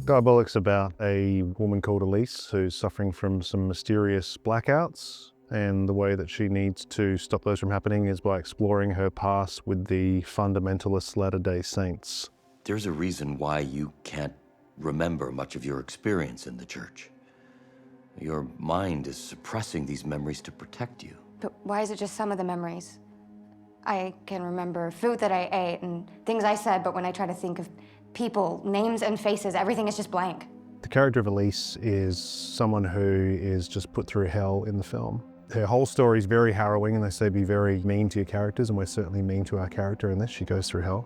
Diabolic's about a woman called Elise who's suffering from some mysterious blackouts, and the way that she needs to stop those from happening is by exploring her past with the fundamentalist Latter-day Saints. There's a reason why you can't remember much of your experience in the church. Your mind is suppressing these memories to protect you. But why is it just some of the memories? I can remember food that I ate and things I said, but when I try to think of people, names and faces, everything is just blank. The character of Elise is someone who is just put through hell in the film. Her whole story is very harrowing, and they say be very mean to your characters, and we're certainly mean to our character in this. She goes through hell.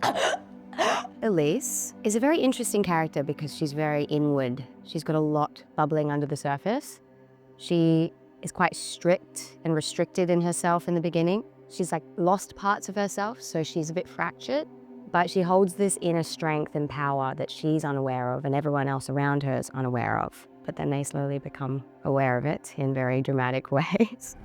Elise is a very interesting character because she's very inward. She's got a lot bubbling under the surface. She is quite strict and restricted in herself in the beginning. She's like lost parts of herself, so she's a bit fractured, but she holds this inner strength and power that she's unaware of and everyone else around her is unaware of. But then they slowly become aware of it in very dramatic ways.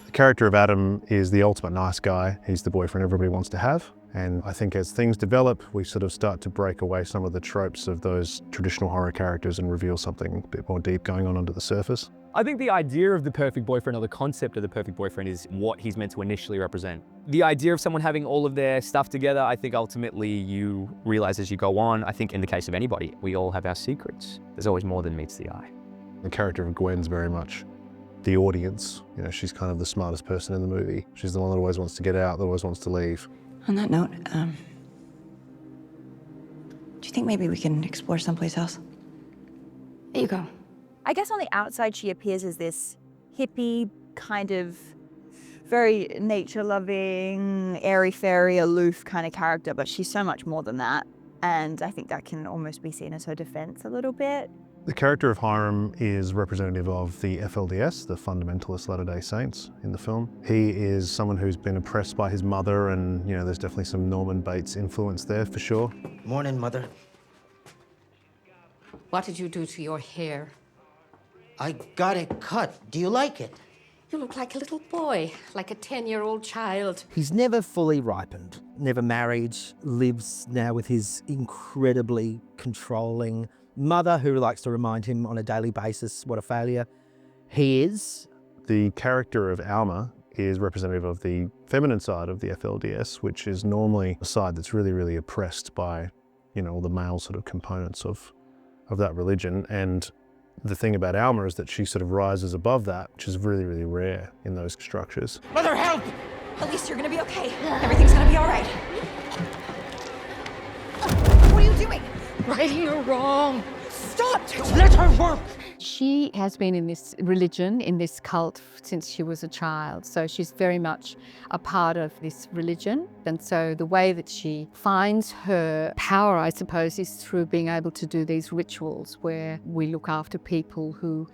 The character of Adam is the ultimate nice guy. He's the boyfriend everybody wants to have. And I think as things develop, we sort of start to break away some of the tropes of those traditional horror characters and reveal something a bit more deep going on under the surface. I think the idea of the perfect boyfriend, or the concept of the perfect boyfriend, is what he's meant to initially represent. The idea of someone having all of their stuff together, I think ultimately you realize as you go on. I think in the case of anybody, we all have our secrets. There's always more than meets the eye. The character of Gwen's very much the audience. You know, she's kind of the smartest person in the movie. She's the one that always wants to get out, that always wants to leave. On that note, do you think maybe we can explore someplace else? There you go. I guess on the outside, she appears as this hippie, kind of very nature-loving, airy-fairy, aloof kind of character, but she's so much more than that. And I think that can almost be seen as her defense a little bit. The character of Hiram is representative of the FLDS, the Fundamentalist Latter-day Saints in the film. He is someone who's been oppressed by his mother, and you know, there's definitely some Norman Bates influence there for sure. Morning, Mother. What did you do to your hair? I got it cut. Do you like it? You look like a little boy, like a 10-year-old child. He's never fully ripened, never married, lives now with his incredibly controlling mother who likes to remind him on a daily basis what a failure he is. The character of Alma is representative of the feminine side of the FLDS, which is normally a side that's really, really oppressed by, you know, all the male sort of components of that religion. And the thing about Alma is that she sort of rises above that, which is really, really rare in those structures. Mother, help! At least you're gonna be okay. Everything's gonna be all right. What are you doing? Righting her wrong. Stop! Let her work! She has been in this religion, in this cult, since she was a child. So she's very much a part of this religion. And so the way that she finds her power, I suppose, is through being able to do these rituals where we look after people who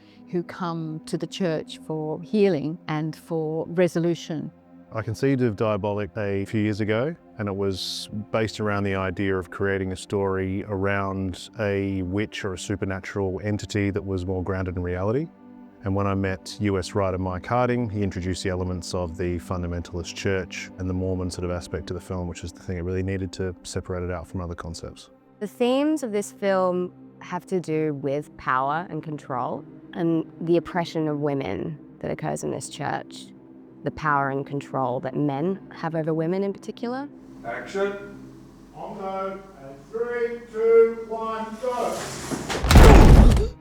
come to the church for healing and for resolution. I conceived of Diabolic a few years ago, and it was based around the idea of creating a story around a witch or a supernatural entity that was more grounded in reality. And when I met US writer Mike Harding, he introduced the elements of the fundamentalist church and the Mormon sort of aspect to the film, which is the thing it really needed to separate it out from other concepts. The themes of this film have to do with power and control and the oppression of women that occurs in this church. The power and control that men have over women in particular. Action. On go. And 3, 2, 1, go.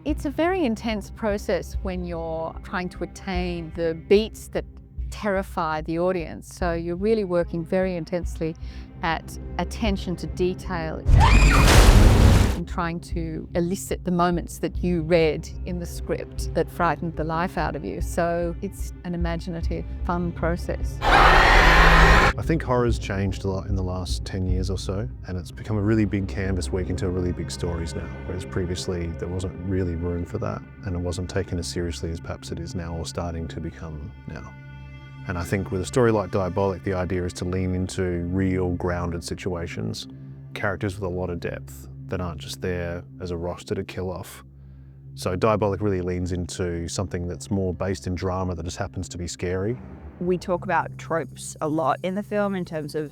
It's a very intense process when you're trying to attain the beats that terrify the audience. So you're really working very intensely at attention to detail and trying to elicit the moments that you read in the script that frightened the life out of you. So it's an imaginative, fun process. I think horror's changed a lot in the last 10 years or so, and it's become a really big canvas where you can tell really big stories now, whereas previously there wasn't really room for that, and it wasn't taken as seriously as perhaps it is now, or starting to become now. And I think with a story like Diabolic, the idea is to lean into real grounded situations, characters with a lot of depth that aren't just there as a roster to kill off. So Diabolic really leans into something that's more based in drama that just happens to be scary. We talk about tropes a lot in the film in terms of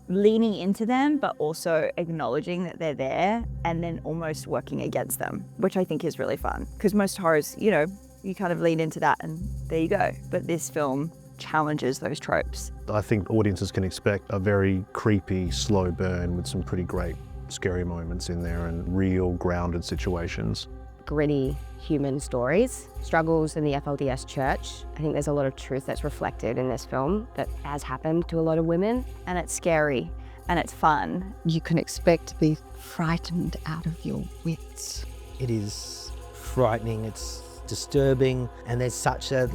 leaning into them, but also acknowledging that they're there and then almost working against them, which I think is really fun. Because most horrors, you know, you kind of lean into that and there you go. But this film challenges those tropes. I think audiences can expect a very creepy, slow burn with some pretty great scary moments in there and real grounded situations. Gritty human stories, struggles in the FLDS church. I think there's a lot of truth that's reflected in this film that has happened to a lot of women. And it's scary and it's fun. You can expect to be frightened out of your wits. It is frightening, it's disturbing, and there's such a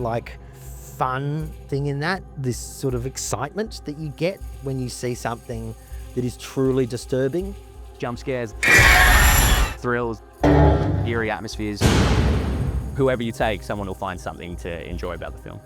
fun thing in that, this sort of excitement that you get when you see something that is truly disturbing. Jump scares, thrills, eerie atmospheres. Whoever you take, someone will find something to enjoy about the film.